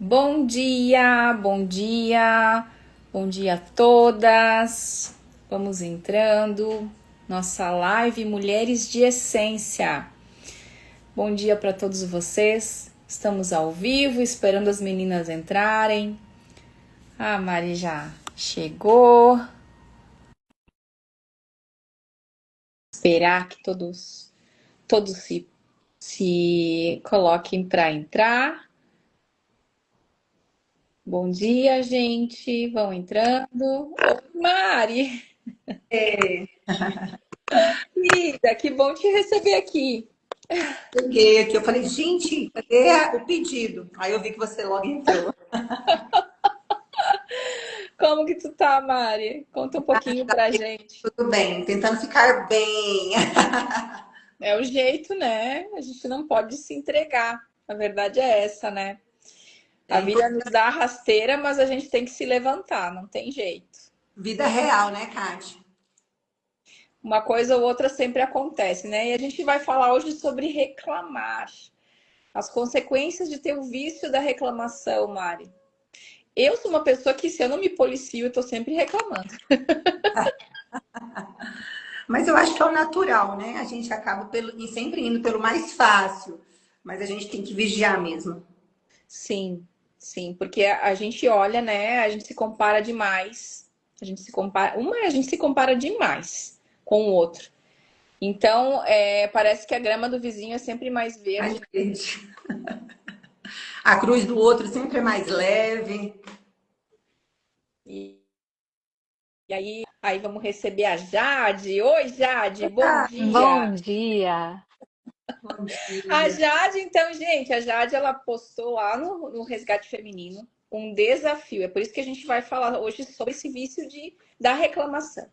Bom dia, bom dia, bom dia a todas. Vamos entrando. Nossa live Mulheres de Essência. Bom dia para todos vocês. Estamos ao vivo, esperando as meninas entrarem. A Mari já chegou. Esperar que todos se coloquem para entrar. Bom dia, gente. Vão entrando. Oi, Mari. Querida, que bom te receber aqui. Cheguei aqui, eu falei, gente, cadê o pedido? Aí eu vi que você logo entrou. Como que tu tá, Mari? Conta um pouquinho pra gente. Tudo bem, tentando ficar bem. É o jeito, né? A gente não pode se entregar. A verdade é essa, né? A É vida nos dá a rasteira, mas a gente tem que se levantar, não tem jeito. vida real, né, Kate? Uma coisa ou outra sempre acontece, né? E a gente vai falar hoje sobre reclamar. As consequências de ter o vício da reclamação, Mari. Eu sou uma pessoa que, se eu não me policio, eu tô sempre reclamando. Mas eu acho que é o natural, né? A gente acaba e sempre indo pelo mais fácil, mas a gente tem que vigiar mesmo. Sim, sim, porque a gente olha, né? A gente se compara demais. A gente se compara, a gente se compara demais com o outro. Então, parece que a grama do vizinho é sempre mais Ai, verde. gente. A cruz do outro sempre é mais leve. E, e aí vamos receber a Jade. Oi, Jade, bom Ah, dia. Bom dia! bom A dia. Jade, então, gente, a Jade ela postou lá no Resgate Feminino um desafio. É por isso que a gente vai falar hoje sobre esse vício da reclamação.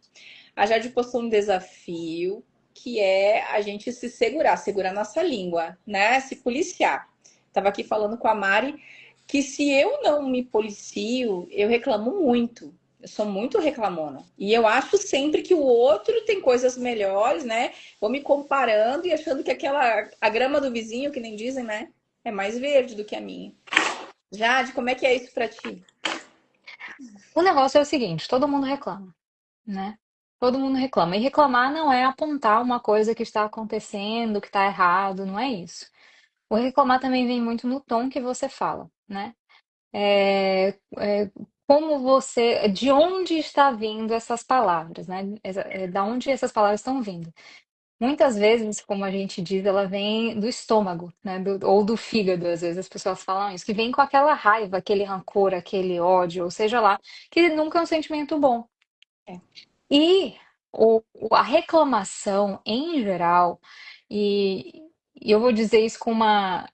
A Jade postou um desafio que é a gente se segurar nossa língua, né? Se policiar. Tava aqui falando com a Mari que se eu não me policio, eu reclamo muito. Eu sou muito reclamona. E eu acho sempre que o outro tem coisas melhores, né? Vou me comparando e achando que a grama do vizinho, que nem dizem, né? É mais verde do que a minha. Jade, como é que é isso pra ti? O negócio é o seguinte, todo mundo reclama, né? Todo mundo reclama. E reclamar não é apontar uma coisa que está acontecendo, que está errado, não é isso. O reclamar também vem muito no tom que você fala, né? Como você, de onde está vindo essas palavras, né? Da onde essas palavras estão vindo. Muitas vezes, como a gente diz, ela vem do estômago, né? Ou do fígado, às vezes as pessoas falam isso, que vem com aquela raiva, aquele rancor, aquele ódio, ou seja lá, que nunca é um sentimento bom. É. E a reclamação, em geral, e, e eu vou dizer isso com uma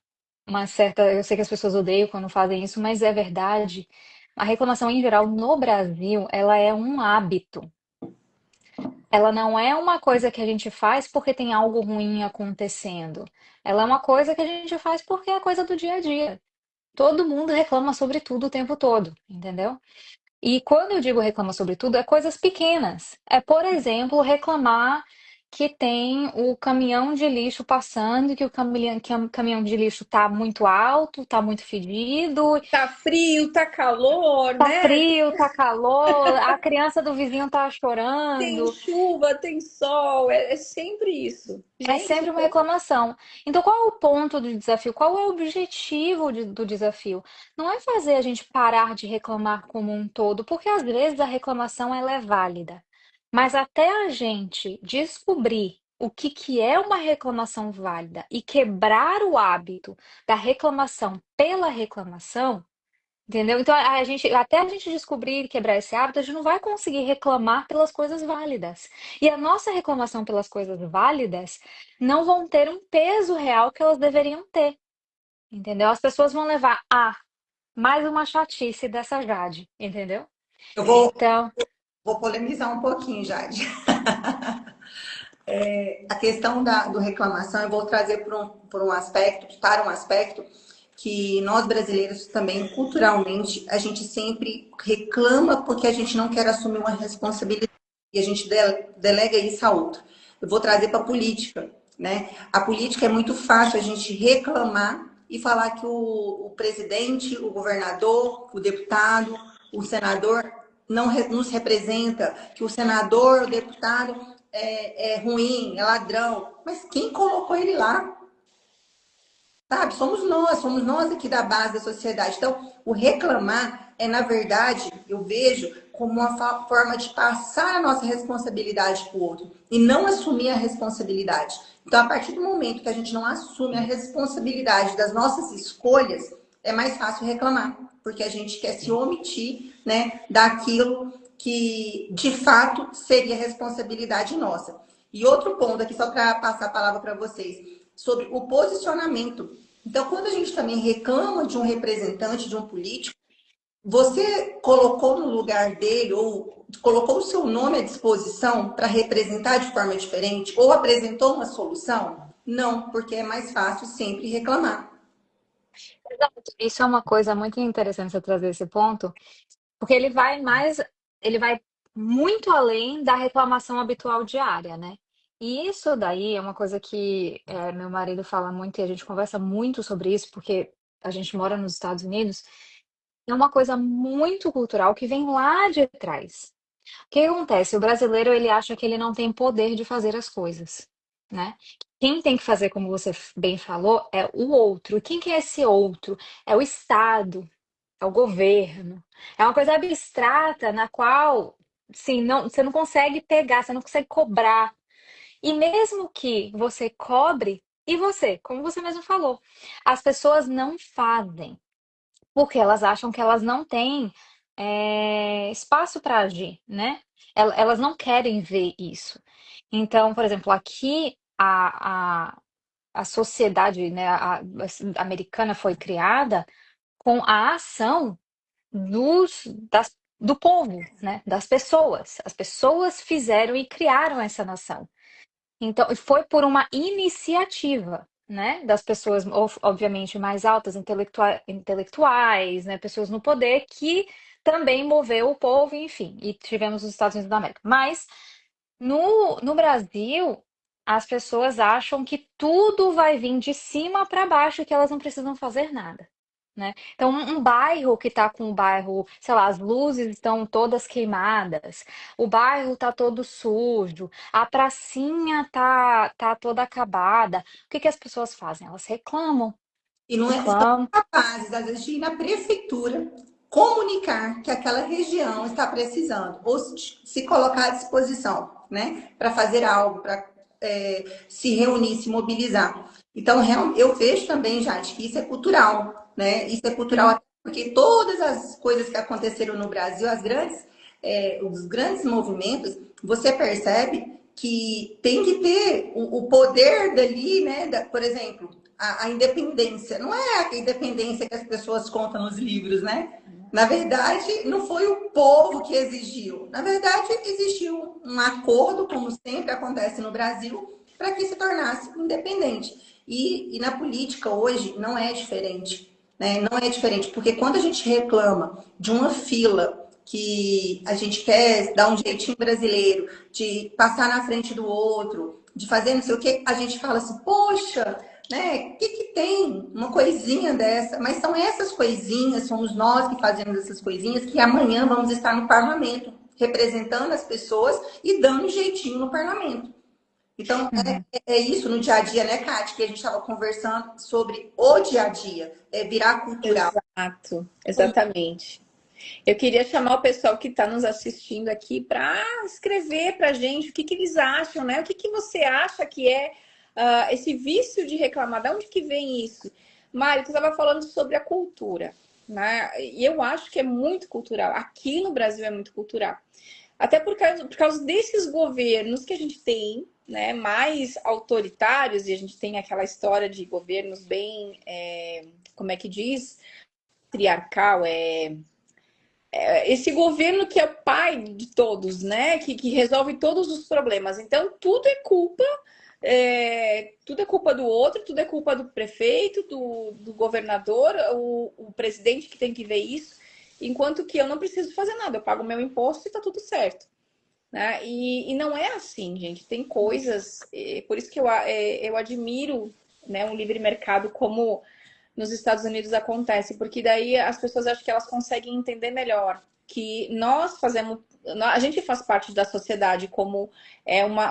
certa. Eu sei que as pessoas odeiam quando fazem isso, mas é verdade. A reclamação, em geral, no Brasil, ela é um hábito. Ela não é uma coisa que a gente faz porque tem algo ruim acontecendo. Ela é uma coisa que a gente faz porque é coisa do dia a dia. Todo mundo reclama sobre tudo o tempo todo, entendeu? E quando eu digo reclama sobre tudo, é coisas pequenas. É, por exemplo, reclamar que tem o caminhão de lixo passando, que o caminhão de lixo está muito alto, está muito fedido. Tá frio, tá calor, Tá né? frio, tá calor, a criança do vizinho tá Tem chorando. chuva, tem sol, é sempre isso. É Gente, sempre uma reclamação. Então, qual é o ponto do desafio? Qual é o objetivo do desafio? Não é fazer a gente parar de reclamar como um todo, porque às vezes a reclamação ela é válida. Mas até a gente descobrir o que é uma reclamação válida e quebrar o hábito da reclamação pela reclamação, entendeu? Então, até a gente descobrir e quebrar esse hábito, a gente não vai conseguir reclamar pelas coisas válidas. E a nossa reclamação pelas coisas válidas não vão ter um peso real que elas deveriam ter, entendeu? As pessoas vão levar, mais uma chatice dessa Jade, entendeu? Eu vou, Então, vou polemizar um pouquinho, Jade. A questão do reclamação, eu vou trazer para um aspecto que nós brasileiros também, culturalmente, a gente sempre reclama porque a gente não quer assumir uma responsabilidade e a gente delega isso a outro. Eu vou trazer para a política, né? A política é muito fácil a gente reclamar e falar que o presidente, o governador, o deputado, o senador não nos representa, que o senador, o deputado é ruim, é ladrão. Mas quem colocou ele lá? Sabe? Somos nós aqui da base da sociedade. Então, o reclamar é, na verdade, eu vejo como uma forma de passar a nossa responsabilidade para o outro e não assumir a responsabilidade. Então, a partir do momento que a gente não assume a responsabilidade das nossas escolhas, é mais fácil reclamar, porque a gente quer se omitir, né, daquilo que de fato seria responsabilidade nossa. E outro ponto aqui, só para passar a palavra para vocês, sobre o posicionamento. Então, quando a gente também reclama de um representante, de um político, você colocou no lugar dele ou colocou o seu nome à disposição para representar de forma diferente ou apresentou uma solução? Não, porque é mais fácil sempre reclamar. Exato. Isso é uma coisa muito interessante você trazer esse ponto, porque ele vai muito além da reclamação habitual diária, né? E isso daí é uma coisa que meu marido fala muito e a gente conversa muito sobre isso, porque a gente mora nos Estados Unidos. É uma coisa muito cultural que vem lá de trás. O que acontece? O brasileiro ele acha que ele não tem poder de fazer as coisas, né? Quem tem que fazer, como você bem falou, é o outro. E quem que é esse outro? É o Estado, é o governo. É uma coisa abstrata na qual, sim, não, você não consegue pegar, você não consegue cobrar. E mesmo que você cobre, e você, como você mesmo falou, as pessoas não fazem porque elas acham que elas não têm espaço para agir, né? Elas não querem ver isso. Então, por exemplo, aqui a sociedade, né, americana foi criada com a ação do povo, né, das pessoas. As pessoas fizeram e criaram essa nação. Então, e foi por uma iniciativa, né, das pessoas, obviamente, mais altas, intelectuais, né, pessoas no poder, que também moveu o povo, enfim, e tivemos os Estados Unidos da América. Mas no Brasil, as pessoas acham que tudo vai vir de cima para baixo, que elas não precisam fazer nada. Né? Então, um bairro que está com o bairro, sei lá, as luzes estão todas queimadas, o bairro está todo sujo, a pracinha tá toda acabada. O que que as pessoas fazem? Elas reclamam, E não é, são reclamam. capazes, às vezes, de ir na prefeitura comunicar que aquela região está precisando, ou se colocar à disposição, né, para fazer algo, para se reunir, se mobilizar. Então, eu vejo também, Jade, que isso é cultural, né? Isso é cultural Sim. até porque todas as coisas que aconteceram no Brasil, os grandes movimentos, você percebe que tem que ter o poder dali, né? Por exemplo, a independência. Não é a independência que as pessoas contam nos livros, né? Na verdade, não foi o povo que exigiu. Na verdade, existiu um acordo, como sempre acontece no Brasil, para que se tornasse independente. E na política hoje não é diferente. Né? Não é diferente, porque quando a gente reclama de uma fila que a gente quer dar um jeitinho brasileiro, de passar na frente do outro, de fazer não sei o que, a gente fala assim, poxa, né? O que que tem uma coisinha dessa? Mas são essas coisinhas, somos nós que fazemos essas coisinhas, que amanhã vamos estar no parlamento, representando as pessoas e dando jeitinho no parlamento. Então, Uhum. é isso no dia a dia, né, Kátia? Que a gente estava conversando sobre o dia a dia, virar cultural. Exato, exatamente. Eu queria chamar o pessoal que está nos assistindo aqui para escrever para a gente o que, que eles acham, né? O que, que você acha que é esse vício de reclamar? De onde que vem isso? Mário, tu estava falando sobre a cultura, né? E eu acho que é muito cultural. Aqui no Brasil é muito cultural. Até por causa desses governos que a gente tem, né, mais autoritários, e a gente tem aquela história de governos bem, como é que diz? Patriarcal, esse governo que é o pai de todos, né? Que resolve todos os problemas. Então, tudo é culpa do outro, tudo é culpa do prefeito, do governador, o presidente que tem que ver isso, enquanto que eu não preciso fazer nada, eu pago meu imposto e tá tudo certo. Né? E não é assim, gente. Tem coisas, por isso que eu admiro, né, um livre mercado como nos Estados Unidos acontece, porque daí as pessoas acham que elas conseguem entender melhor que nós fazemos, a gente faz parte da sociedade como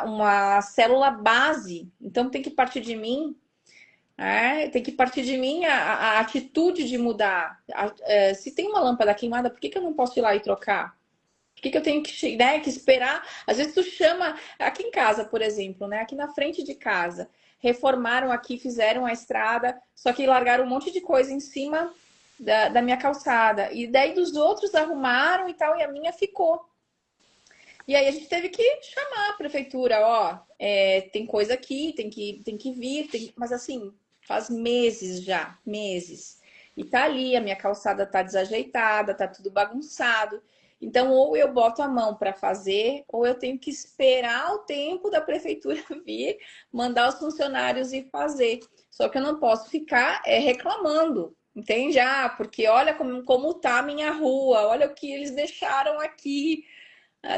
uma célula base, então tem que partir de mim. Tem que partir de mim a atitude de mudar. Se tem uma lâmpada queimada, por que eu não posso ir lá e trocar? Por que eu tenho que, né, que esperar? Às vezes tu chama, aqui em casa, por exemplo, né, aqui na frente de casa, reformaram aqui, fizeram a estrada, só que largaram um monte de coisa em cima da minha calçada. E daí dos outros arrumaram e tal, e a minha ficou. E aí a gente teve que chamar a prefeitura, ó, tem coisa aqui, tem que vir, mas assim, faz meses já, meses. E tá ali, a minha calçada tá desajeitada, tá tudo bagunçado. Então, ou eu boto a mão para fazer, ou eu tenho que esperar o tempo da prefeitura vir, mandar os funcionários ir fazer. Só que eu não posso ficar reclamando, entende? Porque olha como tá a minha rua, olha o que eles deixaram aqui.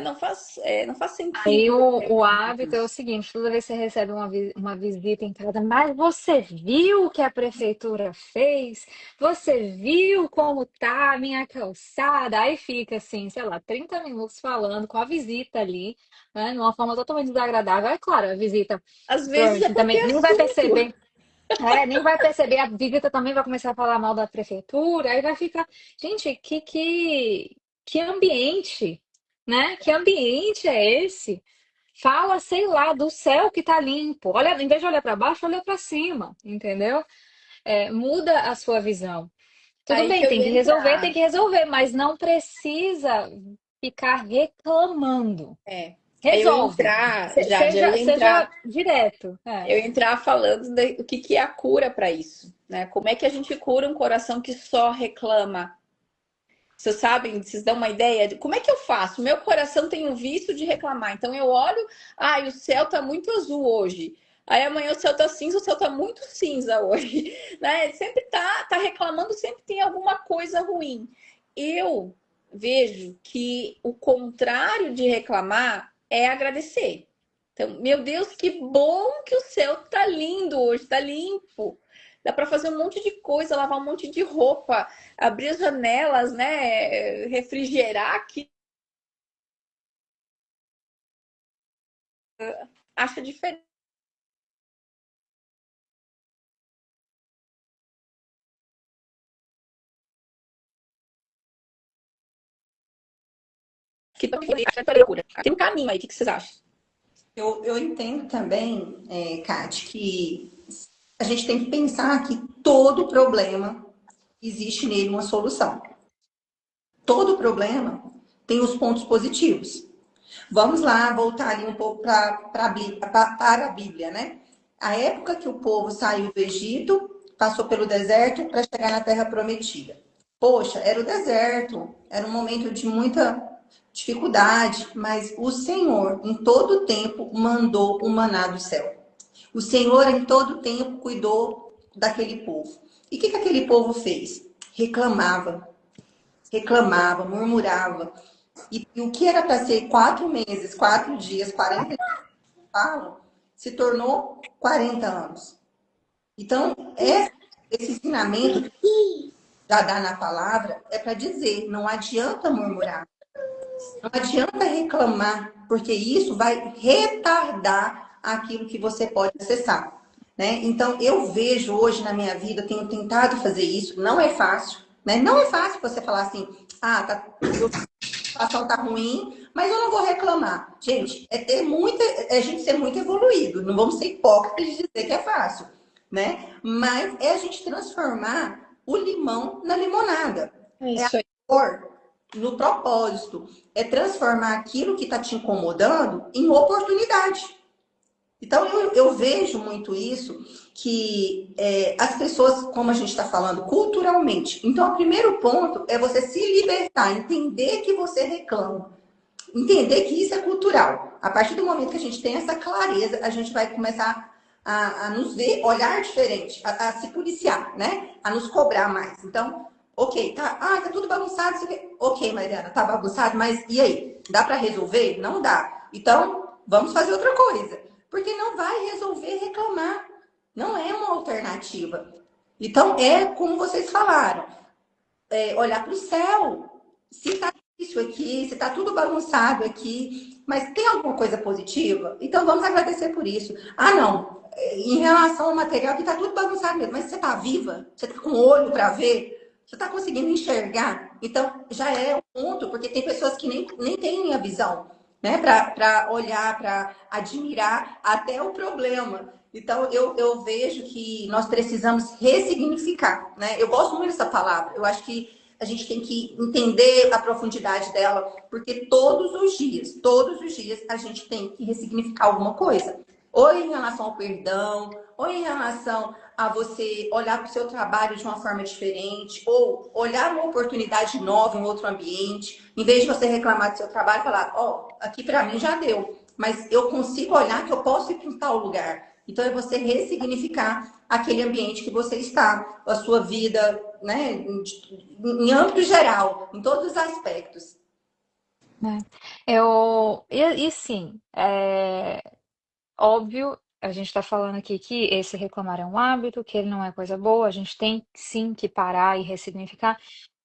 Não faz Aí sentido. o hábito é o seguinte, toda vez que você recebe uma visita em casa, mas você viu o que a prefeitura fez? Você viu como tá a minha calçada? Aí fica assim, sei lá, 30 minutos falando com a visita ali, né, de uma forma totalmente desagradável. É claro, a visita Às vezes é provavelmente para ter também nem vai assunto. perceber. Nem vai perceber, a visita também vai começar a falar mal da prefeitura, aí vai ficar. Gente, que ambiente, né? Que ambiente é esse? Fala, sei lá, do céu que tá limpo. Olha, em vez de olhar para baixo, olha para cima, entendeu? Muda a sua visão. Tudo Aí que bem, eu ia tem entrar. que resolver, mas não precisa ficar reclamando. Aí eu ia Resolve. entrar, já eu Seja, ia entrar. seja direto. Eu ia entrar falando do que é a cura para isso, né? Como é que a gente cura um coração que só reclama? Vocês sabem, vocês dão uma ideia de como é que eu faço? Meu coração tem o vício de reclamar. Então eu olho, o céu tá muito azul hoje. Aí amanhã o céu tá cinza, o céu tá muito cinza hoje, né? Sempre tá reclamando, sempre tem alguma coisa ruim. Eu vejo que o contrário de reclamar é agradecer. Então, meu Deus, que bom que o céu tá lindo hoje, tá limpo. Dá para fazer um monte de coisa, lavar um monte de roupa, abrir as janelas, né? Refrigerar aqui. Acha diferente. Que tem um caminho aí, o que vocês acham? Eu entendo também, Kate, que a gente tem que pensar que todo problema existe nele uma solução. Todo problema tem os pontos positivos. Vamos lá, voltar ali um pouco para a Bíblia, né? A época que o povo saiu do Egito, passou pelo deserto para chegar na Terra Prometida. Poxa, era o deserto, era um momento de muita dificuldade, mas o Senhor, em todo tempo, mandou o maná do céu. O Senhor, em todo tempo, cuidou daquele povo. E o que aquele povo fez? Reclamava, murmurava. E o que era para ser 4 meses, 4 dias, 40 dias, se tornou 40 anos. Então, esse ensinamento que já dá na palavra é para dizer, não adianta murmurar, não adianta reclamar, porque isso vai retardar aquilo que você pode acessar. Né? Então, eu vejo hoje na minha vida, tenho tentado fazer isso, não é fácil. Né? Não é fácil você falar assim, a situação tá ruim, mas eu não vou reclamar. Gente, é a gente ser muito evoluído. Não vamos ser hipócritas de dizer que é fácil, né? Mas é a gente transformar o limão na limonada. É a cor no propósito. É transformar aquilo que está te incomodando em oportunidade. Então, eu vejo muito isso, que as pessoas, como a gente está falando, culturalmente. Então, o primeiro ponto é você se libertar, entender que você reclama. Entender que isso é cultural. A partir do momento que a gente tem essa clareza, a gente vai começar a nos ver, olhar diferente, a se policiar, né? A nos cobrar mais. Então, ok, tá tudo bagunçado. Ok, Mariana, tá bagunçado, mas e aí? Dá para resolver? Não dá. Então, vamos fazer outra coisa. Porque não vai resolver reclamar. Não é uma alternativa. Então, é como vocês falaram, olhar para o céu. Se está isso aqui, se está tudo bagunçado aqui, mas tem alguma coisa positiva? Então, vamos agradecer por isso. Ah, não. Em relação ao material, que está tudo bagunçado mesmo, mas você está viva? Você está com o olho para ver? Você está conseguindo enxergar? Então, já é um ponto, porque tem pessoas que nem têm a visão, né? Para olhar, para admirar até o problema. Então, eu vejo que nós precisamos ressignificar, né? Eu gosto muito dessa palavra. Eu acho que a gente tem que entender a profundidade dela, porque todos os dias, a gente tem que ressignificar alguma coisa. Ou em relação ao perdão, ou em relação a você olhar para o seu trabalho de uma forma diferente, ou olhar uma oportunidade nova em outro ambiente, em vez de você reclamar do seu trabalho, falar, ó, aqui para mim já deu, mas eu consigo olhar que eu posso ir para um tal lugar. Então, é você ressignificar aquele ambiente que você está, a sua vida, né, em âmbito geral, em todos os aspectos. Né? E sim, óbvio, a gente está falando aqui que esse reclamar é um hábito, que ele não é coisa boa, a gente tem sim que parar e ressignificar.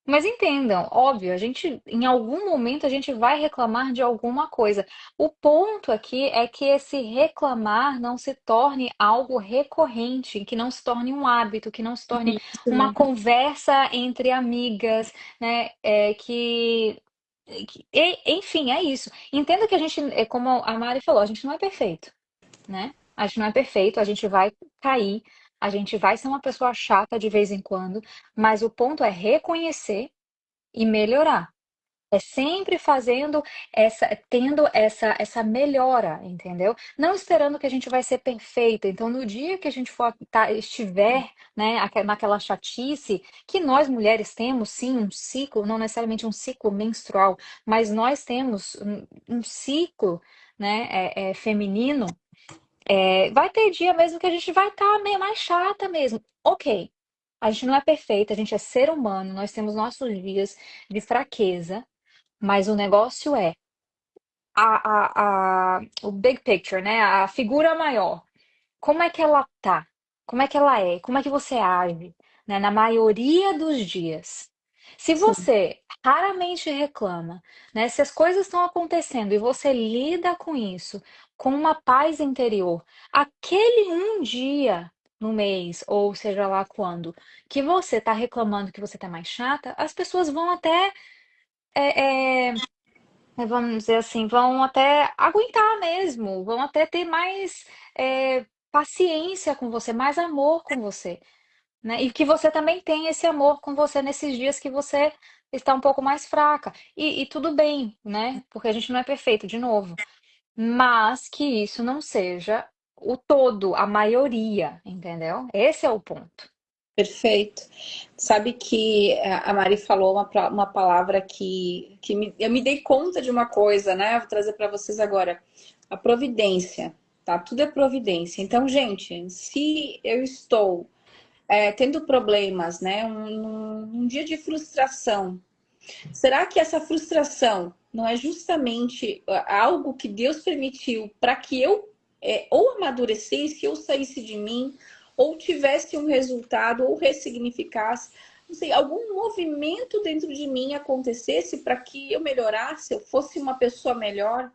Mas entendam, óbvio, a gente, em algum momento, a gente vai reclamar de alguma coisa. O ponto aqui é que esse reclamar não se torne algo recorrente, que não se torne um hábito, que não se torne uma conversa entre amigas, né? Enfim, é isso. Entenda que a gente, como a Mari falou, a gente não é perfeito, né? A gente não é perfeito, a gente vai cair, a gente vai ser uma pessoa chata de vez em quando, mas o ponto é reconhecer e melhorar. É sempre tendo essa melhora, entendeu? Não esperando que a gente vai ser perfeita. Então, no dia que a gente estiver, né, naquela chatice, que nós mulheres temos sim um ciclo, não necessariamente um ciclo menstrual, mas nós temos um ciclo, né, feminino. Vai ter dia mesmo que a gente vai estar meio mais chata mesmo. Ok, a gente não é perfeita, a gente é ser humano, nós temos nossos dias de fraqueza, mas o negócio é o big picture, né? A figura maior. Como é que ela tá? Como é que ela é? Como é que você age, né? Na maioria dos dias. Se Sim. você raramente reclama, né? Se as coisas estão acontecendo e você lida com isso com uma paz interior, aquele um dia no mês, ou seja lá quando, que você está reclamando que você tá mais chata, as pessoas vão até vamos dizer assim, vão até aguentar mesmo, vão até ter mais paciência com você, mais amor com você, né? E que você também tem esse amor com você nesses dias que você está um pouco mais fraca. E tudo bem, né? Porque a gente não é perfeito, de novo. Mas que isso não seja o todo, a maioria, entendeu? Esse é o ponto. Perfeito. Sabe que a Mari falou uma palavra eu me dei conta de uma coisa, né? Vou trazer para vocês agora. A providência, tá? Tudo é providência. Então, gente, se eu estou tendo problemas, né? Um dia de frustração, será que essa frustração não é justamente algo que Deus permitiu para que eu ou amadurecesse, ou saísse de mim, ou tivesse um resultado, ou ressignificasse, não sei, algum movimento dentro de mim acontecesse para que eu melhorasse, eu fosse uma pessoa melhor?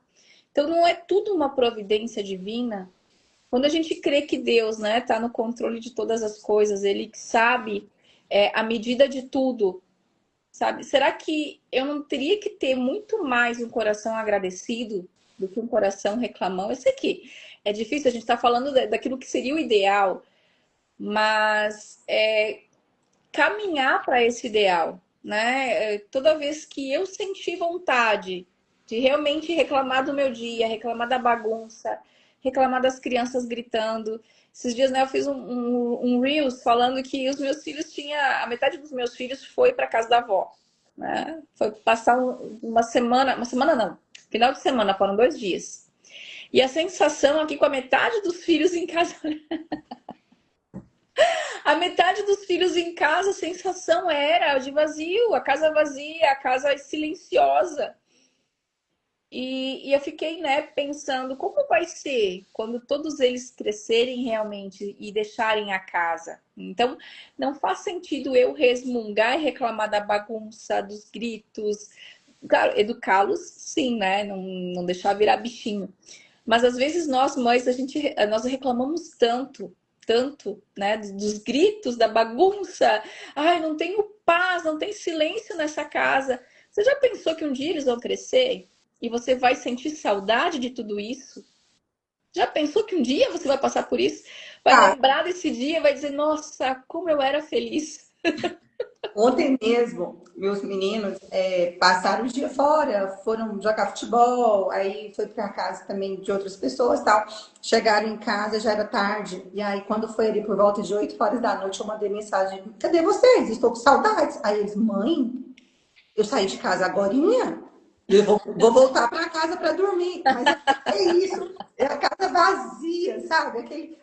Então não é tudo uma providência divina? Quando a gente crê que Deus, né, está no controle de todas as coisas, Ele sabe a medida de tudo, sabe? Será que eu não teria que ter muito mais um coração agradecido do que um coração reclamão? Eu sei que é difícil, a gente está falando daquilo que seria o ideal, mas caminhar para esse ideal, né? Toda vez que eu senti vontade de realmente reclamar do meu dia, reclamar da bagunça, reclamar das crianças gritando. Esses dias, né, eu fiz um Reels falando que os meus filhos a metade dos meus filhos foi para casa da avó, né? Foi passar uma semana não, final de semana, foram 2 dias. E a sensação aqui com a metade dos filhos em casa, a metade dos filhos em casa, a sensação era de vazio, a casa vazia, a casa silenciosa. E eu fiquei, né, pensando como vai ser quando todos eles crescerem realmente e deixarem a casa. Então, não faz sentido eu resmungar e reclamar da bagunça, dos gritos. Claro, educá-los, sim, né? Não deixar virar bichinho. Mas às vezes nós mães, nós reclamamos tanto, né? Dos gritos, da bagunça. Ai, não tenho paz, não tem silêncio nessa casa. Você já pensou que um dia eles vão crescer e você vai sentir saudade de tudo isso? Já pensou que um dia você vai passar por isso? Vai Ah, lembrar desse dia, vai dizer, nossa, como eu era feliz. ontem mesmo, meus meninos passaram o dia fora, foram jogar futebol, aí foi para casa também de outras pessoas, tal. Chegaram em casa, já era tarde, e aí quando foi ali por volta de 8 horas da noite, eu mandei mensagem: cadê vocês? Estou com saudades. Aí eles: mãe, eu saí de casa agorinha, eu vou voltar para casa para dormir. Mas é isso, é a casa vazia, sabe?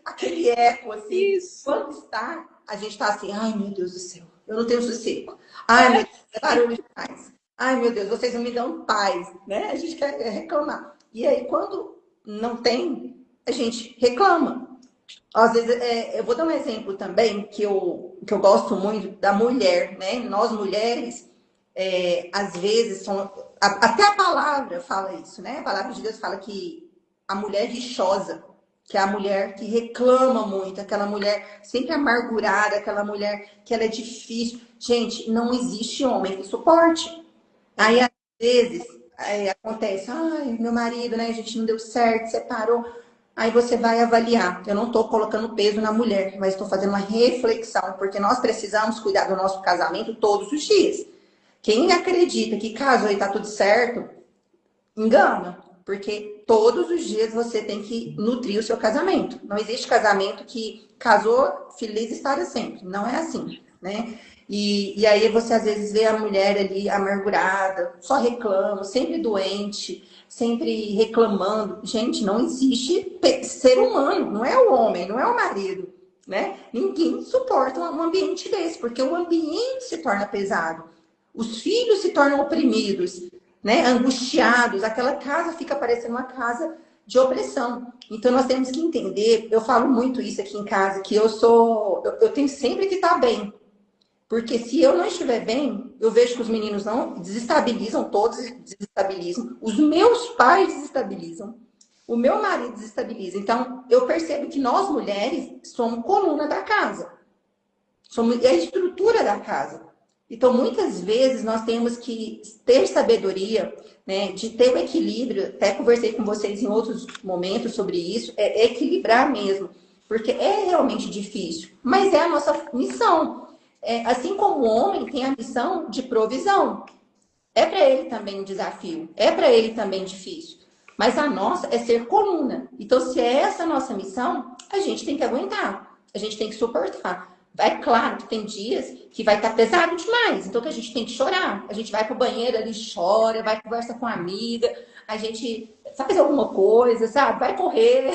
Aquele eco assim. Isso. Quando está, a gente está assim: ai meu Deus do céu, eu não tenho sossego. Ai meu Deus, é barulho demais. Ai meu Deus, vocês não me dão paz, né? A gente quer reclamar. E aí, quando não tem, a gente reclama. Às vezes, eu vou dar um exemplo também que eu gosto muito da mulher, né? Nós mulheres, às vezes, até a palavra fala isso, né? A palavra de Deus fala que a mulher rixosa, que é a mulher que reclama muito, aquela mulher sempre amargurada, aquela mulher que ela é difícil. Gente, não existe homem que suporte. Aí, às vezes, acontece: ai, meu marido, né? A gente não deu certo, separou. Aí você vai avaliar. Eu não estou colocando peso na mulher, mas estou fazendo uma reflexão, porque nós precisamos cuidar do nosso casamento todos os dias. Quem acredita que casou e está tudo certo, engana, porque todos os dias você tem que nutrir o seu casamento. Não existe casamento que casou, feliz estará sempre. Não é assim, né? E aí você às vezes vê a mulher ali amargurada, só reclama, sempre doente, sempre reclamando. Gente, não existe ser humano, não é o homem, não é o marido, né? Ninguém suporta um ambiente desse, porque o ambiente se torna pesado. Os filhos se tornam oprimidos, né? Angustiados. Aquela casa fica parecendo uma casa de opressão. Então nós temos que entender, eu falo muito isso aqui em casa, que eu tenho sempre que estar bem. Porque se eu não estiver bem, eu vejo que os meninos não desestabilizam, todos desestabilizam, os meus pais desestabilizam, o meu marido desestabiliza. Então, eu percebo que nós mulheres somos coluna da casa, somos a estrutura da casa. Então, muitas vezes nós temos que ter sabedoria, né, de ter o equilíbrio. Até conversei com vocês em outros momentos sobre isso, é equilibrar mesmo, porque é realmente difícil, mas é a nossa missão. Assim como o homem tem a missão de provisão, é para ele também um desafio, é para ele também difícil. Mas a nossa é ser coluna. Então, se é essa a nossa missão, a gente tem que aguentar, a gente tem que suportar. É claro que tem dias que vai estar pesado demais, então que a gente tem que chorar. A gente vai pro banheiro ali, chora, vai conversa com a amiga, a gente faz alguma coisa, sabe? Vai correr.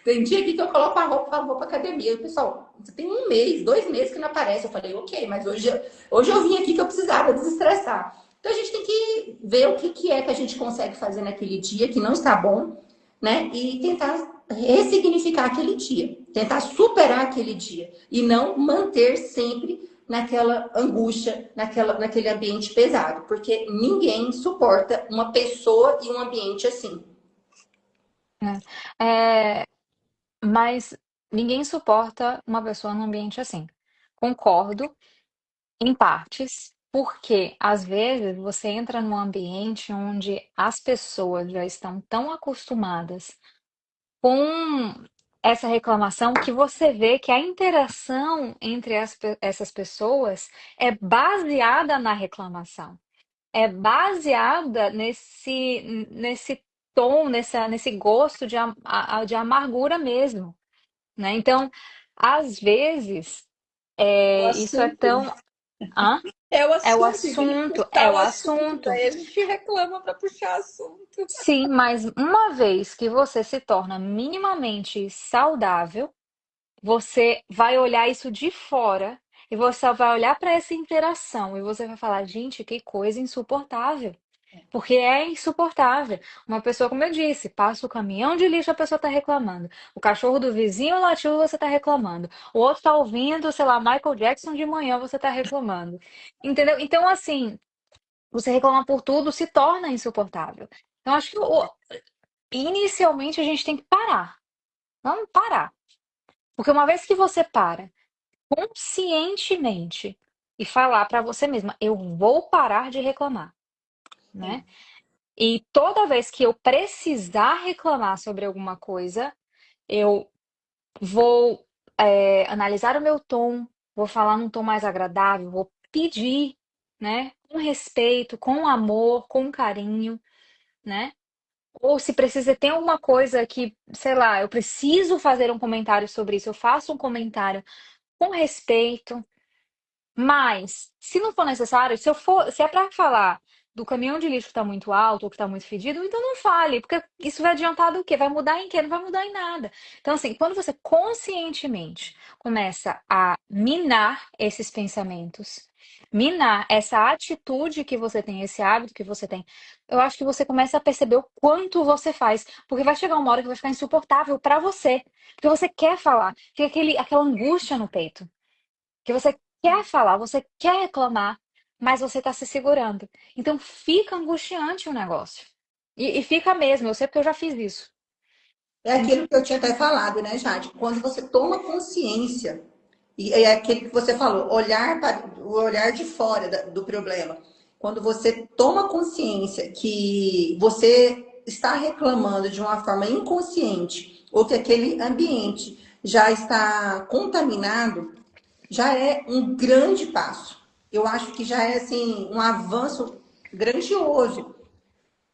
Tem dia aqui que eu coloco a roupa e falo: vou pra academia. E o pessoal, você tem 1 mês, 2 meses que não aparece. Eu falei: ok, mas hoje eu vim aqui que eu precisava desestressar. Então a gente tem que ver o que é que a gente consegue fazer naquele dia que não está bom, né? E tentar ressignificar aquele dia, tentar superar aquele dia e não manter sempre naquela angústia, naquele ambiente pesado, porque ninguém suporta uma pessoa e um ambiente assim. Né? É, mas ninguém suporta uma pessoa num ambiente assim. Concordo, em partes, porque às vezes você entra num ambiente onde as pessoas já estão tão acostumadas com essa reclamação que você vê que a interação entre essas pessoas é baseada na reclamação, é baseada nesse tom, nesse gosto de amargura mesmo, né? Então, às vezes, O isso é assunto, né? tão. Hã? É o É o assunto, e tem que assunto, puxar é o o assunto. assunto. Daí a gente reclama para puxar assunto. Sim, mas uma vez que você se torna minimamente saudável, você vai olhar isso de fora e você vai olhar para essa interação e você vai falar: gente, que coisa insuportável. Porque é insuportável. Uma pessoa, como eu disse, passa o caminhão de lixo, a pessoa está reclamando. O cachorro do vizinho latiu, você está reclamando. O outro está ouvindo, sei lá, Michael Jackson de manhã, você está reclamando. Entendeu? Então, assim, você reclamar por tudo se torna insuportável. Então, acho que inicialmente a gente tem que parar. Vamos parar. Porque uma vez que você para conscientemente e falar para você mesma, eu vou parar de reclamar, né? Sim. E toda vez que eu precisar reclamar sobre alguma coisa, eu vou analisar o meu tom, vou falar num tom mais agradável, vou pedir, né? Com respeito, com amor, com carinho, né? Ou se precisa, tem alguma coisa que, sei lá, eu preciso fazer um comentário sobre isso, eu faço um comentário com respeito, mas, se não for necessário, se é para falar do caminhão de lixo que está muito alto ou que está muito fedido, então não fale, porque isso vai adiantar do quê? Vai mudar em quê? Não vai mudar em nada. Então, assim, quando você conscientemente começa a minar esses pensamentos, minar essa atitude que você tem, esse hábito que você tem, eu acho que você começa a perceber o quanto você faz, porque vai chegar uma hora que vai ficar insuportável para você, porque você quer falar, fica aquela angústia no peito que você quer falar, você quer reclamar, mas você está se segurando. Então fica angustiante o negócio. E fica mesmo, eu sei porque eu já fiz isso. É aquilo que eu tinha até falado, né, Jade? Quando você toma consciência, e é aquele que você falou, olhar para o olhar de fora do problema. Quando você toma consciência que você está reclamando de uma forma inconsciente, ou que aquele ambiente já está contaminado, já é um grande passo. Eu acho que já é assim um avanço grandioso.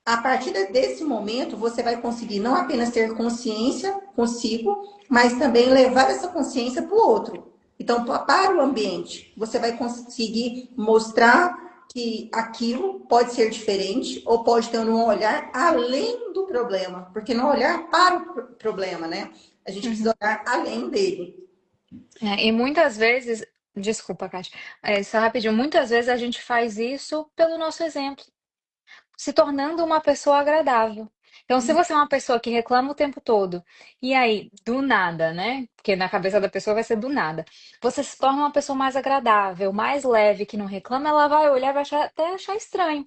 A partir desse momento, você vai conseguir não apenas ter consciência consigo, mas também levar essa consciência para o outro. Então, para o ambiente, você vai conseguir mostrar que aquilo pode ser diferente ou pode ter um olhar além do problema, porque não olhar para o problema, né? A gente Uhum. precisa olhar além dele. E muitas vezes, desculpa, Kátia, só rapidinho, muitas vezes a gente faz isso pelo nosso exemplo, se tornando uma pessoa agradável. Então, se você é uma pessoa que reclama o tempo todo, e aí, do nada, né? Porque na cabeça da pessoa vai ser do nada, você se torna uma pessoa mais agradável, mais leve, que não reclama, ela vai olhar e vai até achar estranho.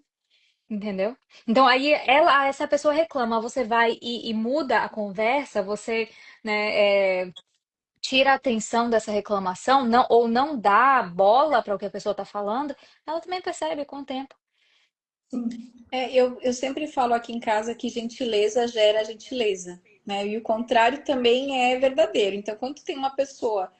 Entendeu? Então aí essa pessoa reclama, você vai e muda a conversa, você, né, tira a atenção dessa reclamação, não, ou não dá bola para o que a pessoa está falando, ela também percebe com o tempo. Sim. Eu sempre falo aqui em casa que gentileza gera gentileza, né? E o contrário também é verdadeiro. Então, quando tem uma pessoa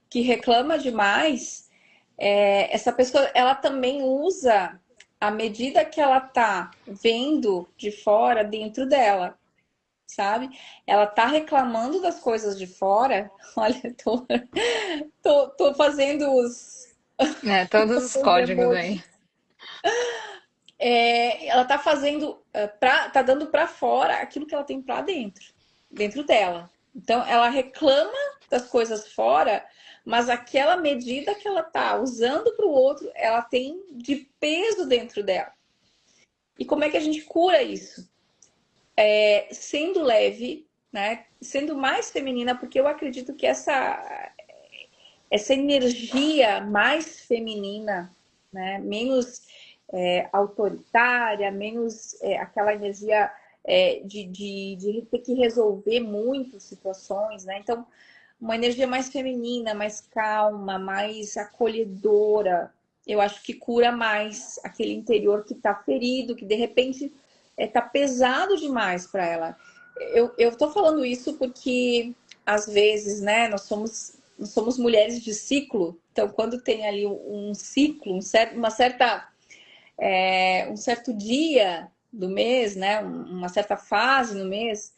que reclama demais, essa pessoa ela também usa a medida que ela tá vendo de fora dentro dela, sabe? Ela tá reclamando das coisas de fora. Olha, tô fazendo Todos os os códigos aí. emojis. Ela tá fazendo, tá dando para fora aquilo que ela tem para dentro, dentro dela. Então, ela reclama das coisas fora, mas aquela medida que ela tá usando para o outro, ela tem de peso dentro dela. E como é que a gente cura isso? Sendo leve, né? Sendo mais feminina, porque eu acredito que essa energia mais feminina, né? Menos autoritária, menos aquela energia de ter que resolver muito situações, né? Então, uma energia mais feminina, mais calma, mais acolhedora, eu acho que cura mais aquele interior que está ferido, que de repente está pesado demais para ela. Eu tô falando isso porque às vezes, né, nós somos mulheres de ciclo, então quando tem ali um ciclo, um certo dia do mês, né, uma certa fase no mês,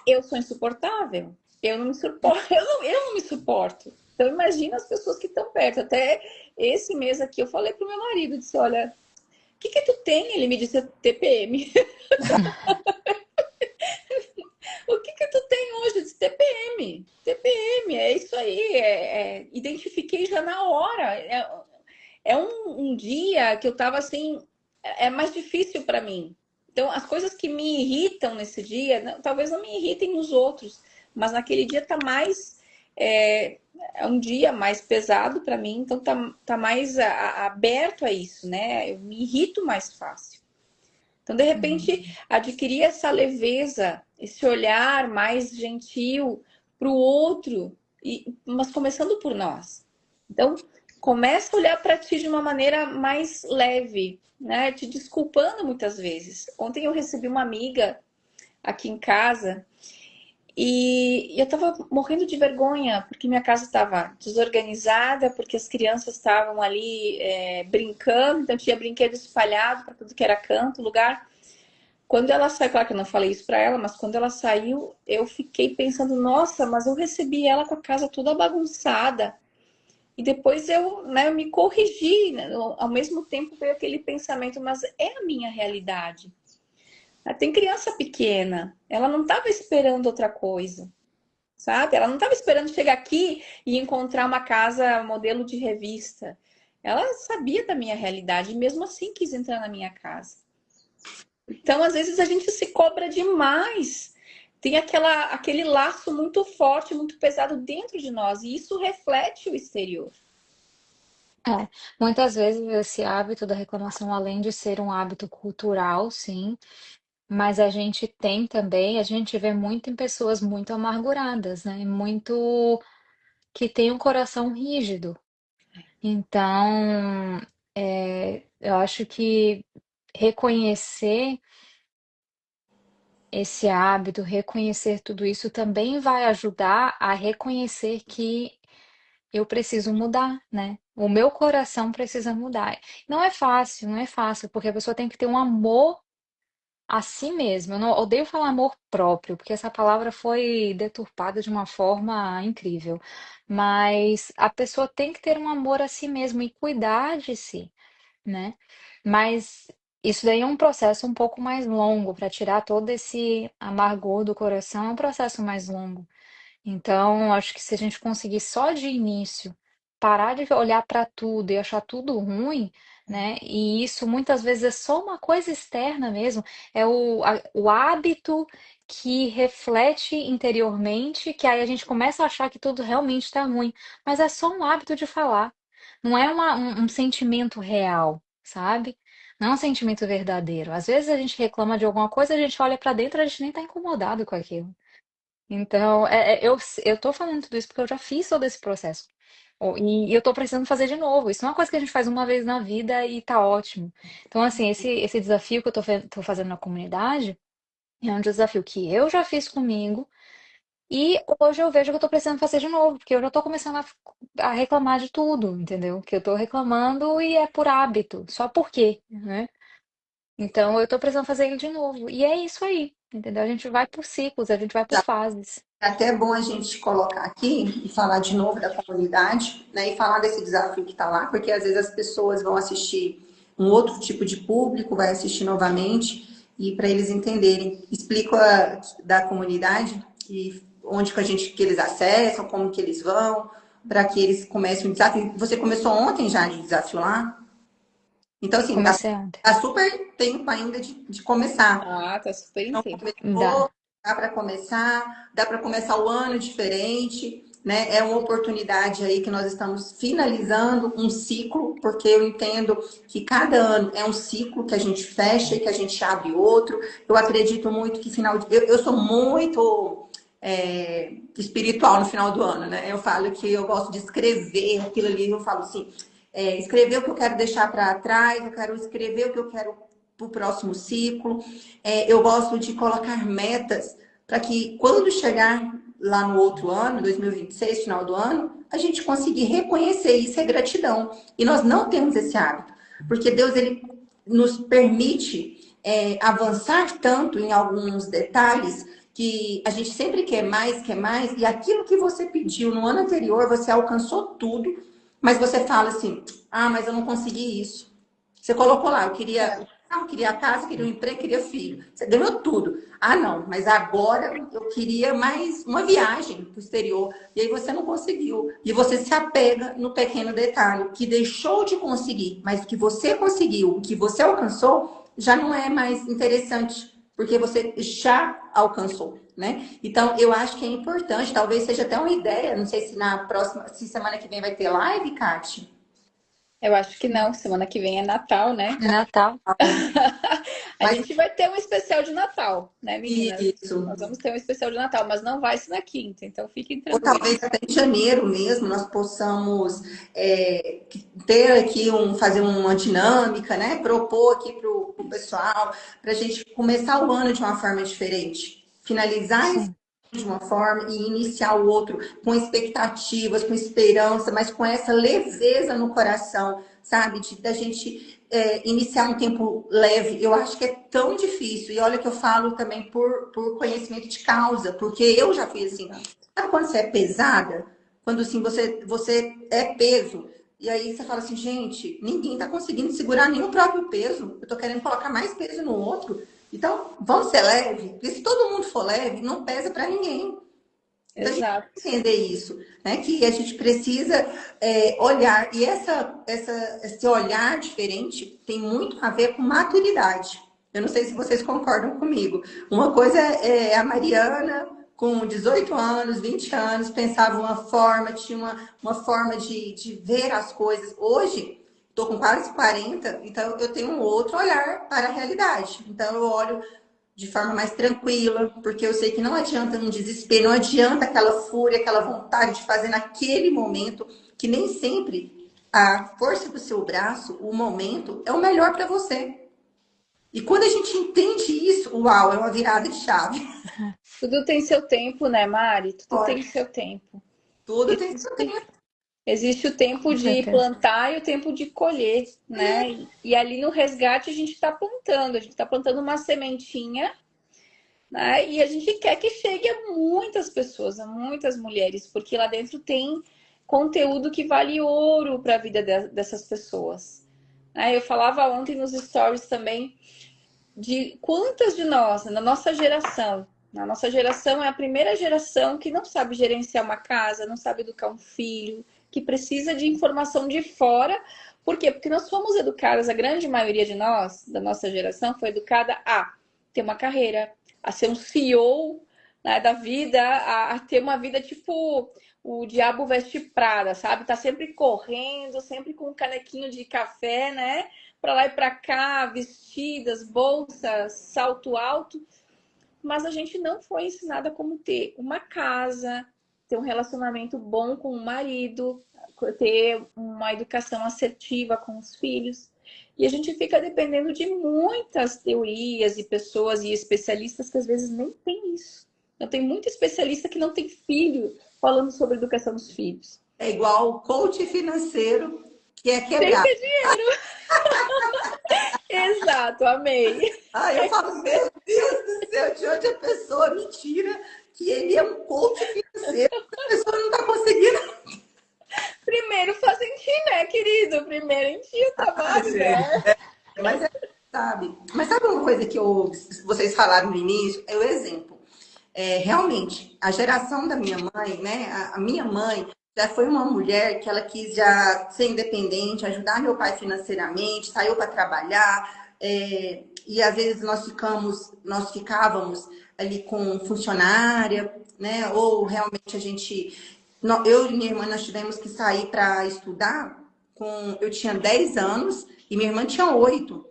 eu sou insuportável. Eu não me suporto, eu não me suporto. Então imagina as pessoas que estão perto. Até esse mês aqui eu falei pro meu marido, disse, olha, o que que tu tem? Ele me disse TPM. O que que tu tem hoje? Eu disse TPM. TPM, é isso aí. Identifiquei já na hora. É um dia que eu tava assim. é mais difícil para mim. Então, as coisas que me irritam nesse dia, talvez não me irritem nos outros, mas naquele dia tá mais. É um dia mais pesado para mim, então tá mais aberto a isso, né? Eu me irrito mais fácil. Então, de repente, adquirir essa leveza, esse olhar mais gentil para o outro, mas começando por nós. Então, começa a olhar para ti de uma maneira mais leve, né? Te desculpando muitas vezes. Ontem eu recebi uma amiga aqui em casa e eu tava morrendo de vergonha porque minha casa estava desorganizada, porque as crianças estavam ali brincando, então tinha brinquedo espalhado para tudo que era canto, lugar. Quando ela saiu, claro que eu não falei isso para ela, mas quando ela saiu, eu fiquei pensando, nossa, mas eu recebi ela com a casa toda bagunçada. E depois eu me corrigi, né? Ao mesmo tempo veio aquele pensamento, mas é a minha realidade. Tem criança pequena, ela não estava esperando outra coisa, sabe? Ela não estava esperando chegar aqui e encontrar uma casa modelo de revista. Ela sabia da minha realidade e mesmo assim quis entrar na minha casa. Então, às vezes, a gente se cobra demais. Tem aquele laço muito forte, muito pesado dentro de nós, e isso reflete o exterior. É, muitas vezes esse hábito da reclamação, além de ser um hábito cultural, sim, mas a gente tem também, a gente vê muito em pessoas muito amarguradas, né? Muito que tem um coração rígido. Então, eu acho que reconhecer esse hábito, reconhecer tudo isso também vai ajudar a reconhecer que eu preciso mudar, né? O meu coração precisa mudar. Não é fácil, não é fácil, porque a pessoa tem que ter um amor a si mesma. Eu não odeio falar amor próprio, porque essa palavra foi deturpada de uma forma incrível. Mas a pessoa tem que ter um amor a si mesma e cuidar de si, né? Mas isso daí é um processo um pouco mais longo, para tirar todo esse amargor do coração, é um processo mais longo. Então, acho que se a gente conseguir só de início parar de olhar para tudo e achar tudo ruim, né? E isso muitas vezes é só uma coisa externa mesmo, é o hábito que reflete interiormente, que aí a gente começa a achar que tudo realmente está ruim, mas é só um hábito de falar, não é um sentimento real, sabe? Não é um sentimento verdadeiro. Às vezes a gente reclama de alguma coisa, a gente olha para dentro, a gente nem está incomodado com aquilo. Então, eu tô falando tudo isso porque eu já fiz todo esse processo. E eu tô precisando fazer de novo. Isso não é uma coisa que a gente faz uma vez na vida e tá ótimo. Então, assim, esse desafio que eu tô fazendo na comunidade é um desafio que eu já fiz comigo e hoje eu vejo que eu tô precisando fazer de novo, porque eu já tô começando a reclamar de tudo, entendeu? Que eu tô reclamando e é por hábito, só por quê, né? Então, eu tô precisando fazer ele de novo. E é isso aí, entendeu? A gente vai por ciclos, a gente vai por fases. É até bom a gente colocar aqui e falar de novo da comunidade, né? E falar desse desafio que está lá, porque às vezes as pessoas vão assistir um outro tipo de público, vai assistir novamente, e para eles entenderem, explico da comunidade e onde que eles acessam, como que eles vão, para que eles comecem o desafio. Você começou ontem já de desafio lá? Então, assim, Comecei ontem. tá super tempo ainda de começar. Ah, tá super em Não tempo. começou, Dá. dá para começar o ano diferente, né? É uma oportunidade aí que nós estamos finalizando um ciclo, porque eu entendo que cada ano é um ciclo que a gente fecha e que a gente abre outro. Eu acredito muito que eu sou muito espiritual no final do ano, né? Eu falo que eu gosto de escrever aquilo ali, eu falo assim, escrever o que eu quero deixar para trás, eu quero escrever o que eu quero para o próximo ciclo. Eu gosto de colocar metas para que quando chegar lá no outro ano, 2026, final do ano, a gente conseguir reconhecer isso é gratidão. E nós não temos esse hábito, porque Deus ele nos permite avançar tanto em alguns detalhes que a gente sempre quer mais, e aquilo que você pediu no ano anterior, você alcançou tudo, mas você fala assim, ah, mas eu não consegui isso. Você colocou lá, eu queria carro, queria a casa, queria um emprego, queria filho. Você ganhou tudo. Ah, não, mas agora eu queria mais uma viagem para o exterior. E aí você não conseguiu. E você se apega no pequeno detalhe, que deixou de conseguir, mas o que você conseguiu, o que você alcançou, já não é mais interessante, porque você já alcançou, né? Então, eu acho que é importante, talvez seja até uma ideia, não sei se na próxima, se semana que vem vai ter live, Kate. Eu acho que não, semana que vem é Natal, né? De Natal. A Mas gente vai ter um especial de Natal, né, meninas? isso. Nós vamos ter um especial de Natal, mas não vai ser na quinta, então fiquem Ou tranquilos. talvez até em janeiro mesmo nós possamos ter aqui fazer uma dinâmica, né? Propor aqui para o pessoal, para a gente começar o ano de uma forma diferente. Finalizar esse Sim. ano de uma forma e iniciar o outro com expectativas, com esperança, mas com essa leveza no coração, sabe? Da gente iniciar um tempo leve. Eu acho que é tão difícil. E olha que eu falo também por conhecimento de causa, porque eu já fui assim. Sabe quando você é pesada? Quando assim, você é peso. E aí você fala assim, gente, ninguém tá conseguindo segurar nem o próprio peso. Eu tô querendo colocar mais peso no outro. Então, vamos ser leve. Porque se todo mundo for leve, não pesa para ninguém. Então, a gente tem Exato. que entender isso, né? Que a gente precisa olhar. E esse olhar diferente tem muito a ver com maturidade. Eu não sei se vocês concordam comigo. Uma coisa é a Mariana, com 18 anos, 20 anos, pensava uma forma, tinha uma forma de ver as coisas. Hoje, estou com quase 40, então eu tenho um outro olhar para a realidade. Então, eu olho de forma mais tranquila, porque eu sei que não adianta um desespero, não adianta aquela fúria, aquela vontade de fazer naquele momento, que nem sempre a força do seu braço, o momento, é o melhor para você. E quando a gente entende isso, uau, é uma virada de chave. Tudo tem seu tempo, né, Mari? Tudo tem seu tempo. Tudo tem seu Existe, tempo. existe o tempo Com de certeza. plantar e o tempo de colher, né? E ali no resgate a gente está plantando uma sementinha, né? E a gente quer que chegue a muitas pessoas, a muitas mulheres, porque lá dentro tem conteúdo que vale ouro para a vida dessas pessoas. Eu falava ontem nos stories também de quantas de nós, na nossa geração é a primeira geração que não sabe gerenciar uma casa, não sabe educar um filho, que precisa de informação de fora. Por quê? Porque nós fomos educadas, a grande maioria de nós, da nossa geração, foi educada a ter uma carreira, a ser um CEO, né, da vida, a ter uma vida tipo o diabo veste Prada, sabe? Tá sempre correndo, sempre com um canequinho de café, né? Para lá e para cá, vestidas, bolsas, salto alto, mas a gente não foi ensinada como ter uma casa, ter um relacionamento bom com o marido, ter uma educação assertiva com os filhos. E a gente fica dependendo de muitas teorias e pessoas e especialistas que às vezes nem tem isso. Eu tenho muito especialista que não tem filho falando sobre educação dos filhos. É igual o coach financeiro que é Tem que quebrado. ter dinheiro. Exato, amei. Ah, eu falo, meu Deus do céu, de onde a pessoa me tira que ele é um coach financeiro, a pessoa não está conseguindo. Primeiro faz em ti, né, querido? Primeiro em ti o trabalho, né? Mas sabe uma coisa que vocês falaram no início? É o exemplo. Realmente, a geração da minha mãe, né? A minha mãe já foi uma mulher que ela quis já ser independente, ajudar meu pai financeiramente, saiu para trabalhar, e às vezes nós ficávamos ali com funcionária, né? Ou realmente eu e minha irmã nós tivemos que sair para estudar eu tinha 10 anos e minha irmã tinha 8.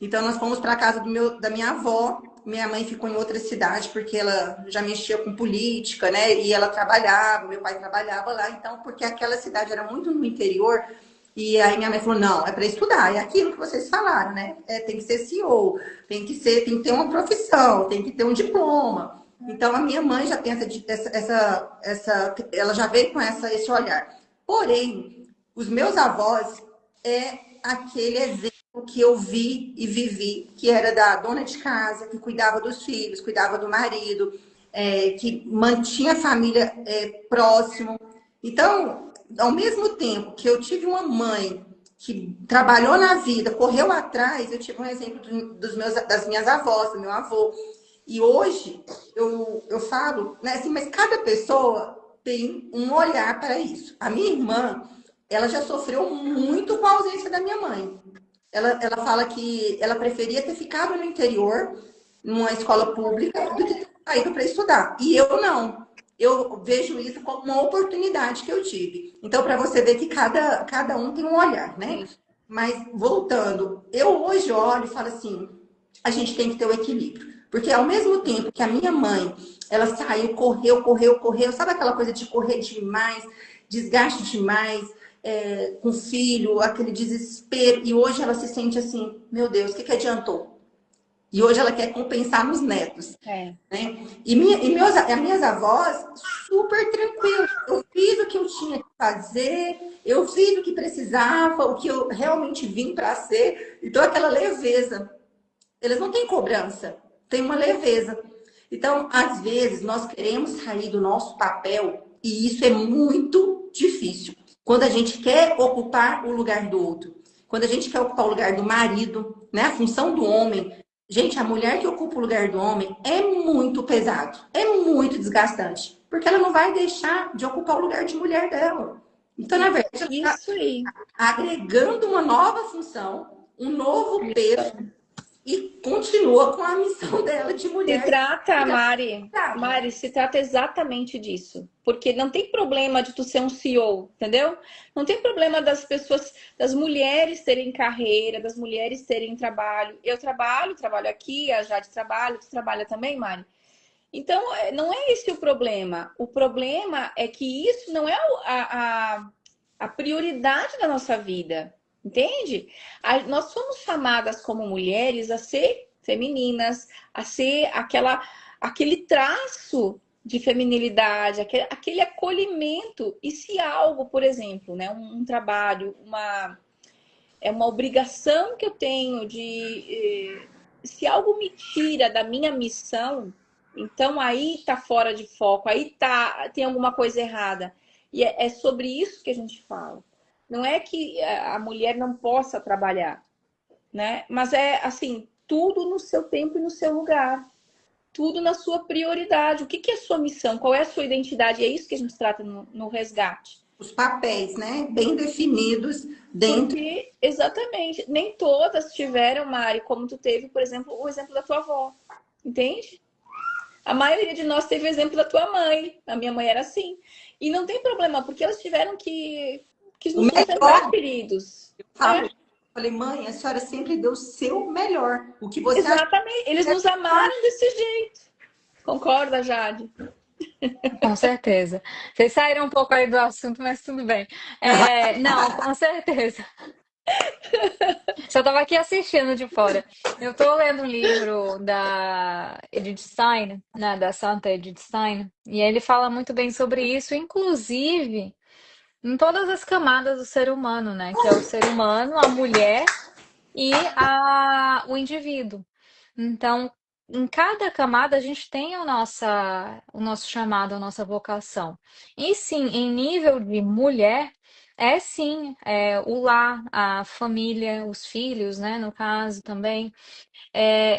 Então, nós fomos para a casa da minha avó. Minha mãe ficou em outra cidade, porque ela já mexia com política, né? E ela trabalhava, meu pai trabalhava lá. Então, porque aquela cidade era muito no interior. E aí minha mãe falou, não, é para estudar. É aquilo que vocês falaram, né? Tem que ser CEO, tem que ter uma profissão, tem que ter um diploma. Então, a minha mãe já tem ela já veio com esse olhar. Porém, os meus avós aquele exemplo que eu vi e vivi, que era da dona de casa, que cuidava dos filhos, cuidava do marido, que mantinha a família próximo. Então, ao mesmo tempo que eu tive uma mãe que trabalhou na vida, correu atrás. Eu tive um exemplo das minhas avós, do meu avô. E hoje eu falo, né, assim, mas cada pessoa tem um olhar para isso. A minha irmã, ela já sofreu muito com a ausência da minha mãe. Ela fala que ela preferia ter ficado no interior, numa escola pública, do que ter saído para estudar. E eu não. Eu vejo isso como uma oportunidade que eu tive. Então, para você ver que cada um tem um olhar, né? Sim. Mas, voltando, eu hoje olho e falo assim: a gente tem que ter o equilíbrio. Porque, ao mesmo tempo que a minha mãe, ela saiu, correu, correu, correu, sabe aquela coisa de correr demais, desgaste demais, com o filho, aquele desespero. E hoje ela se sente assim: meu Deus, o que adiantou? E hoje ela quer compensar nos netos, É. né? As minhas avós, super tranquilas. Eu fiz o que eu tinha que fazer, eu fiz o que precisava, o que eu realmente vim para ser. Então, aquela leveza. Eles não têm cobrança, tem uma leveza. Então, às vezes, nós queremos sair do nosso papel e isso é muito difícil. Quando a gente quer ocupar o lugar do outro, quando a gente quer ocupar o lugar do marido, né, a função do homem. Gente, a mulher que ocupa o lugar do homem é muito pesado, é muito desgastante, porque ela não vai deixar de ocupar o lugar de mulher dela. Então, na verdade, ela está Isso aí. agregando uma nova função, um novo peso e continua com a missão dela de Se mulher. trata, Mari, se trata exatamente disso. Porque não tem problema de tu ser um CEO, entendeu? Não tem problema das pessoas, das mulheres terem carreira, das mulheres terem trabalho. Eu trabalho aqui, a Jade trabalha, tu trabalha também, Mari? Então, não é esse o problema. O problema é que isso não é a prioridade da nossa vida, entende? Nós somos chamadas como mulheres a ser femininas, a ser aquele traço de feminilidade, aquele acolhimento. E se algo, por exemplo, né, um trabalho, é uma obrigação que eu tenho se algo me tira da minha missão, então aí tá fora de foco, aí tem alguma coisa errada. E é sobre isso que a gente fala. Não é que a mulher não possa trabalhar, né? Mas é assim, tudo no seu tempo e no seu lugar. Tudo na sua prioridade. O que é a sua missão? Qual é a sua identidade? E é isso que a gente trata no resgate. Os papéis, né, bem definidos dentro. Porque, exatamente, nem todas tiveram, Mari, como tu teve, por exemplo, o exemplo da tua avó. Entende? A maioria de nós teve o exemplo da tua mãe. A minha mãe era assim. E não tem problema, porque elas tiveram que O nos sustentar, melhor, queridos. eu falo, falei, mãe, a senhora sempre deu o seu melhor. O que você acha Exatamente. Eles que é nos amaram desse jeito. Concorda, Jade? Com certeza. Vocês saíram um pouco aí do assunto, mas tudo bem. Não, com certeza. Só estava aqui assistindo de fora. Eu estou lendo um livro da Edith Stein, né, da Santa Edith Stein, e ele fala muito bem sobre isso, inclusive em todas as camadas do ser humano, né? Que é o ser humano, a mulher e o indivíduo. Então, em cada camada a gente tem o nosso chamado, a nossa vocação. E sim, em nível de mulher, é sim, o lar, a família, os filhos, né, no caso também,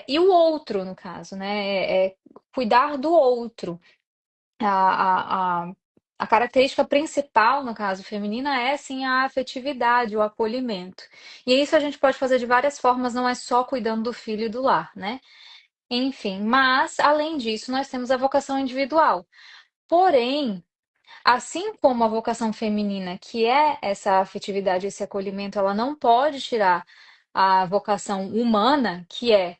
e o outro, no caso, né, cuidar do outro. A, a, a característica principal, no caso feminina, é sim a afetividade, o acolhimento. E isso a gente pode fazer de várias formas, não é só cuidando do filho e do lar, né? Enfim, mas além disso, nós temos a vocação individual. Porém, assim como a vocação feminina, que é essa afetividade, esse acolhimento, ela não pode tirar a vocação humana, que é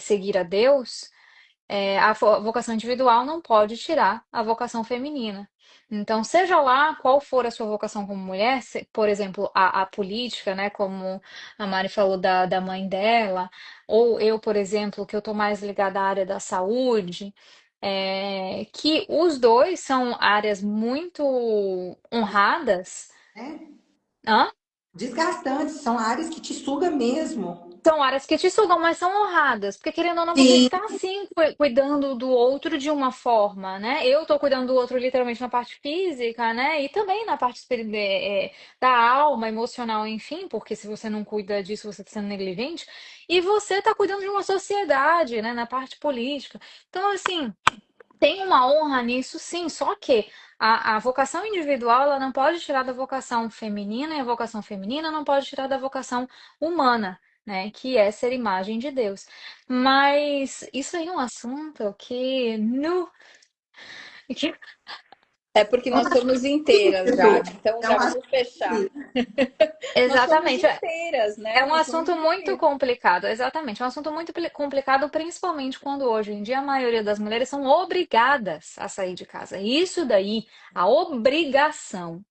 seguir a Deus, a vocação individual não pode tirar a vocação feminina. Então, seja lá qual for a sua vocação como mulher, por exemplo, a política, né, como a Mari falou da mãe dela, ou eu, por exemplo, que eu estou mais ligada à área da saúde, que os dois são áreas muito honradas. né? Hã? desgastantes, são áreas que te sugam mesmo. São áreas que te sugam, mas são honradas, porque querendo ou não, você Sim, está sim cuidando do outro de uma forma, né? Eu estou cuidando do outro literalmente na parte física, né? E também na parte da alma, emocional, enfim, porque se você não cuida disso, você está sendo negligente. E você está cuidando de uma sociedade, né? Na parte política. Então, assim. Tem uma honra nisso, sim, só que a vocação individual ela não pode tirar da vocação feminina e a vocação feminina não pode tirar da vocação humana, né? Que é ser imagem de Deus. Mas isso aí é um assunto que, no, que É porque nós somos inteiras, Jade. Então, é já um vamos fechar. assunto. Nós somos exatamente inteiras, é né? um Nós somos assunto muito inteiras. complicado, exatamente. É um assunto muito complicado, principalmente quando hoje em dia a maioria das mulheres são obrigadas a sair de casa. E isso daí, a obrigação,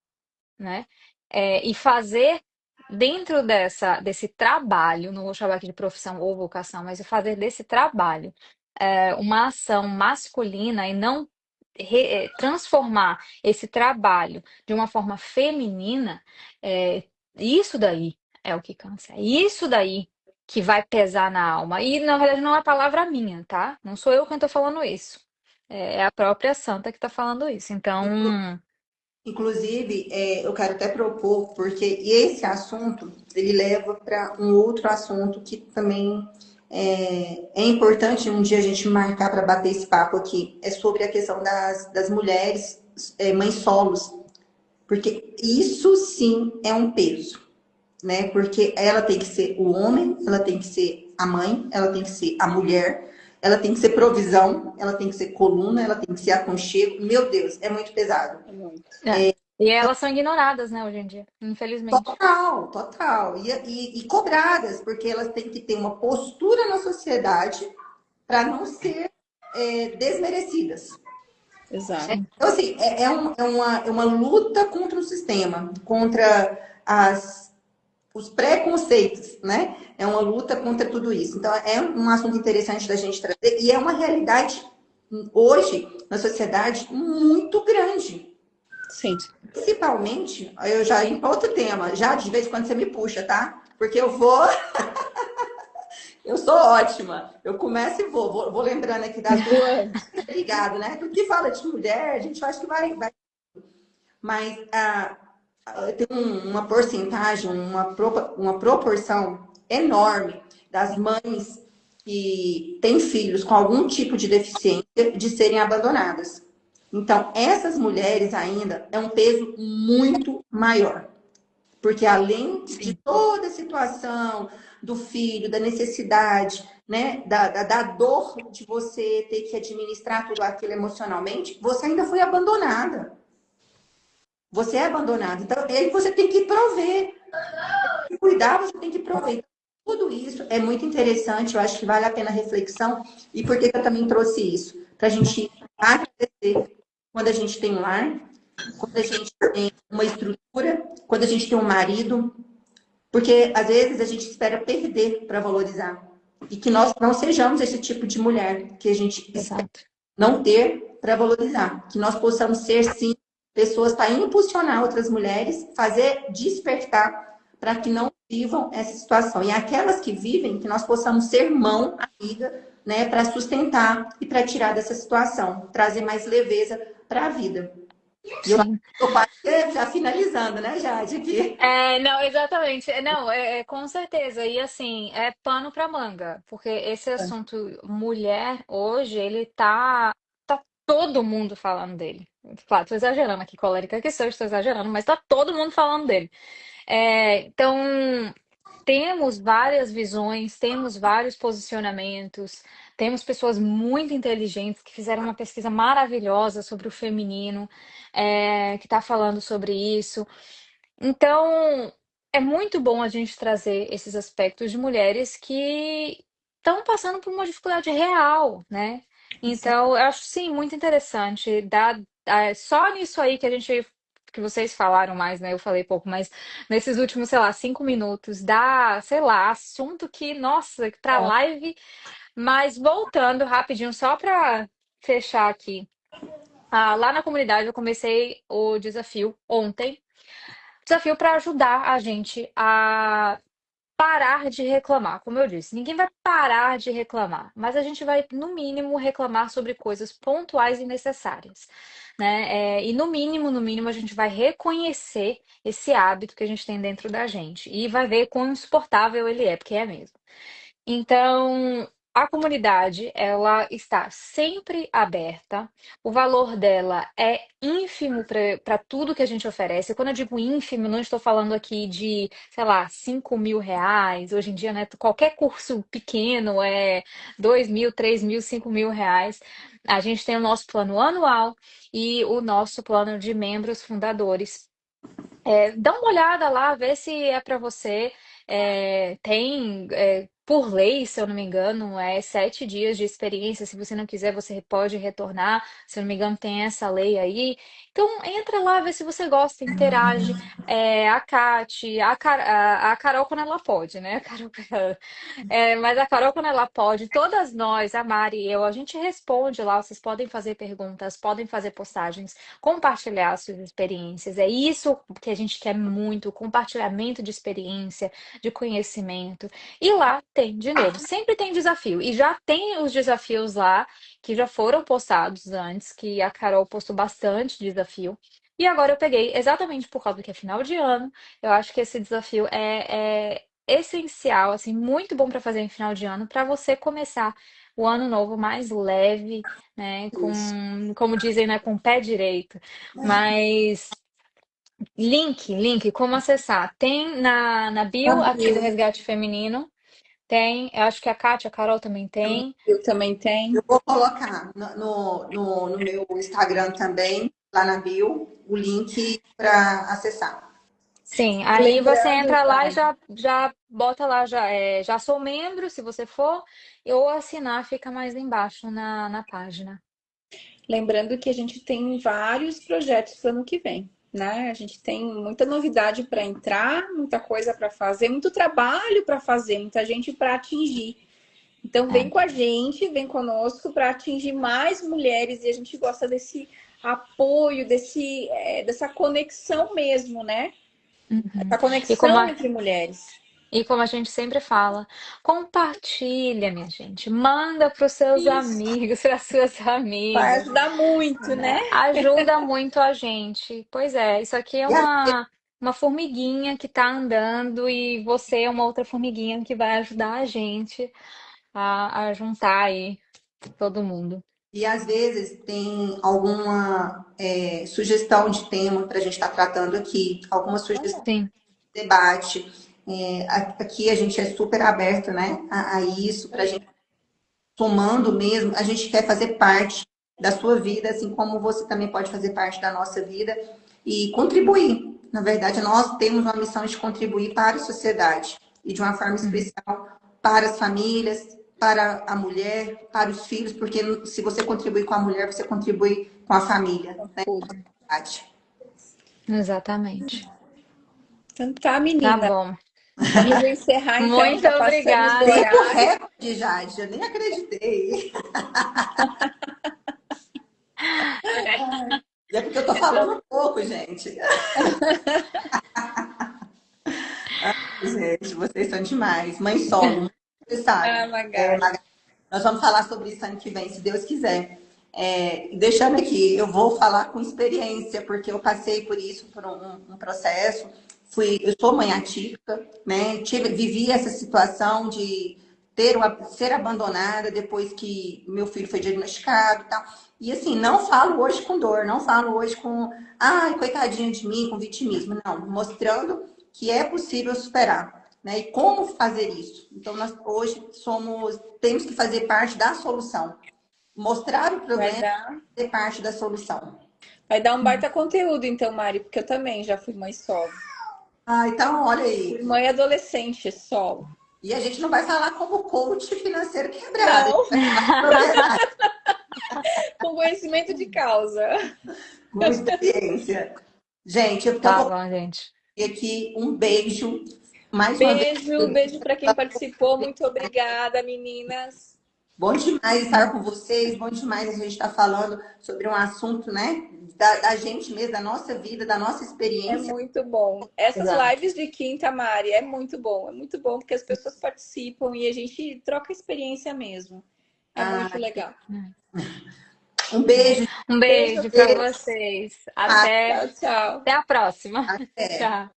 né? E fazer dentro desse trabalho, não vou chamar aqui de profissão ou vocação, mas fazer desse trabalho uma ação masculina e não transformar esse trabalho de uma forma feminina, é, isso daí é o que cansa. É isso daí que vai pesar na alma. E, na verdade, não é palavra minha, tá? Não sou eu quem estou falando isso. É a própria santa que está falando isso. Então, Inclusive, eu quero até propor, porque esse assunto ele leva para um outro assunto que também é importante um dia a gente marcar para bater esse papo aqui. É sobre a questão das mulheres mães solos, porque isso sim é um peso, né? Porque ela tem que ser o homem, ela tem que ser a mãe, ela tem que ser a mulher, ela tem que ser provisão, ela tem que ser coluna, ela tem que ser aconchego. Meu Deus, é muito pesado. É muito. e elas são ignoradas, né, hoje em dia, infelizmente. Total, total. E cobradas, porque elas têm que ter uma postura na sociedade para não ser desmerecidas. Exato. Sim, Então, assim, é uma luta contra o sistema, contra os preconceitos, né? É uma luta contra tudo isso. Então, é um assunto interessante da gente trazer, e é uma realidade hoje na sociedade muito grande. Sim. Principalmente, eu já em outro tema, já de vez em quando você me puxa, tá? Porque eu sou ótima. Eu começo e vou lembrando aqui das coisas, Voando. ligado, né? Do que fala de mulher, a gente acha que vai. Mas tem uma porcentagem, uma proporção enorme das mães que têm filhos com algum tipo de deficiência de serem abandonadas. Então, essas mulheres ainda é um peso muito maior. Porque além de sim. toda a situação do filho, da necessidade, né, da dor de você ter que administrar tudo aquilo emocionalmente, você ainda foi abandonada. Você é abandonada. Então, aí você tem que prover. Se cuidar, você tem que prover. Então, tudo isso é muito interessante, eu acho que vale a pena a reflexão. E por que eu também trouxe isso? Para a gente agradecer quando a gente tem um lar, quando a gente tem uma estrutura, quando a gente tem um marido, porque às vezes a gente espera perder para valorizar. E que nós não sejamos esse tipo de mulher que a gente espera Exato. não ter para valorizar. Que nós possamos ser, sim, pessoas para impulsionar outras mulheres, fazer despertar para que não vivam essa situação. E aquelas que vivem, que nós possamos ser mão amiga, né, para sustentar e para tirar dessa situação, trazer mais leveza para a vida. E eu acho Sim. que eu quase já finalizando, né, Jade, aqui. Não, exatamente. Não, com certeza. E assim, é pano para manga, porque esse assunto mulher hoje, ele tá todo mundo falando dele. Claro, tô exagerando aqui, colérica que sou, estou exagerando, mas tá todo mundo falando dele. Então, temos várias visões, temos vários posicionamentos, temos pessoas muito inteligentes que fizeram uma pesquisa maravilhosa sobre o feminino, que está falando sobre isso. Então, é muito bom a gente trazer esses aspectos de mulheres que estão passando por uma dificuldade real, né? Então, eu acho sim muito interessante. Só nisso aí que vocês falaram mais, né? Eu falei pouco, mas nesses últimos, sei lá, 5 minutos, dá, sei lá, assunto que, nossa, para É. live. Mas voltando rapidinho, só para fechar aqui. Lá na comunidade eu comecei o desafio ontem. desafio para ajudar a gente a parar de reclamar. Como eu disse, ninguém vai parar de reclamar, mas a gente vai, no mínimo, reclamar sobre coisas pontuais e necessárias, né? E no mínimo, a gente vai reconhecer esse hábito que a gente tem dentro da gente e vai ver quão insuportável ele é, porque é mesmo. Então, a comunidade, ela está sempre aberta. O valor dela é ínfimo para tudo que a gente oferece. Quando eu digo ínfimo, não estou falando aqui de, sei lá, R$ 5.000. Hoje em dia, né, qualquer curso pequeno é 2.000, 3.000, R$ 5.000. A gente tem o nosso plano anual e o nosso plano de membros fundadores. Dá uma olhada lá, vê se é para você. Por lei, se eu não me engano, 7 dias de experiência. Se você não quiser, você pode retornar. Se eu não me engano, tem essa lei aí. Então, entra lá, vê se você gosta, interage. A Kati, a Carol, quando ela pode, né? A Carol, mas a Carol, quando ela pode, todas nós, a Mari e eu, a gente responde lá. Vocês podem fazer perguntas, podem fazer postagens, compartilhar suas experiências. É isso que a gente quer muito, compartilhamento de experiência, de conhecimento. E lá tem, de novo, sempre tem desafio. E já tem os desafios lá que já foram postados antes, que a Carol postou bastante desafio. E agora eu peguei exatamente por causa que é final de ano. Eu acho que esse desafio é essencial, assim, muito bom para fazer em final de ano, para você começar o ano novo mais leve, né? Isso. Como dizem, né? Com o pé direito. Mas link, como acessar? Tem na bio aqui do Resgate Feminino. Tem, eu acho que a Kátia, a Carol também tem. Eu também tenho. Eu vou colocar no meu Instagram também, lá na bio, o link para acessar. Sim, aí você Lembrando, entra lá e Vari, já bota lá, já sou membro, se você for, ou assinar fica mais embaixo na página. lembrando que a gente tem vários projetos para o ano que vem, né? A gente tem muita novidade para entrar, muita coisa para fazer, muito trabalho para fazer, muita gente para atingir. Então vem É. com a gente, vem conosco para atingir mais mulheres e a gente gosta desse apoio, dessa conexão mesmo, né? Uhum. Essa E como conexão a, entre mulheres. e como a gente sempre fala, compartilha, minha gente, manda para os seus Isso. amigos, para as suas Vai amigas. ajudar muito, né? Ajuda muito a gente. Pois é, isso aqui é E a- uma formiguinha que está andando e você é uma outra formiguinha que vai ajudar a gente a juntar aí todo mundo. e às vezes tem alguma sugestão de tema para a gente estar tratando aqui, alguma sugestão Sim. de debate. Aqui a gente é super aberto, né, a isso, para a gente somando mesmo, a gente quer fazer parte da sua vida, assim como você também pode fazer parte da nossa vida e contribuir. Na verdade, nós temos uma missão de contribuir para a sociedade e de uma forma Uhum. especial para as famílias, para a mulher, para os filhos, porque se você contribuir com a mulher, você contribui com a família, né? Tudo. Exatamente. Então tá, Tá menina. bom. Vamos encerrar então, Muito já passamos do obrigada. Tempo horário. recorde, Jade, eu nem acreditei. E é porque eu tô falando pouco, gente. Gente, vocês são demais. Mãe solo, você sabe. Ah, Magari. Nós vamos falar sobre isso ano que vem, se Deus quiser. Deixando aqui, eu vou falar com experiência, porque eu passei por isso, por um processo. Eu sou mãe atípica, né? Vivi essa situação de ser abandonada depois que meu filho foi diagnosticado e tal. E assim, não falo hoje com dor, não falo hoje com, ai, coitadinho de mim, com vitimismo. Não, mostrando que é possível superar, né? E como fazer isso? Então, nós hoje temos que fazer parte da solução. Mostrar o Vai problema dar, e ser parte da solução. vai dar um baita conteúdo, então, Mari, porque eu também já fui mãe solo. Ah, então, olha Fui aí. mãe adolescente solo. E a gente não vai falar como coach financeiro quebrado, a gente Não, vai falar com propriedade, com conhecimento de causa. com experiência. Gente, então Tá vou bom, gente. pedir aqui um beijo mais uma vez. Beijo, beijo para quem participou. Muito obrigada, meninas. Bom demais estar com vocês, bom demais a gente estar falando sobre um assunto, né? Da gente mesmo, da nossa vida, da nossa É experiência. muito bom. Essas Exato. lives de quinta, Mari, é muito bom porque as pessoas participam e a gente troca experiência mesmo. É muito Ah, legal. um beijo, Um Beijo, beijo para vocês. até. Até, tchau, tchau. até a próxima. Até. Tchau.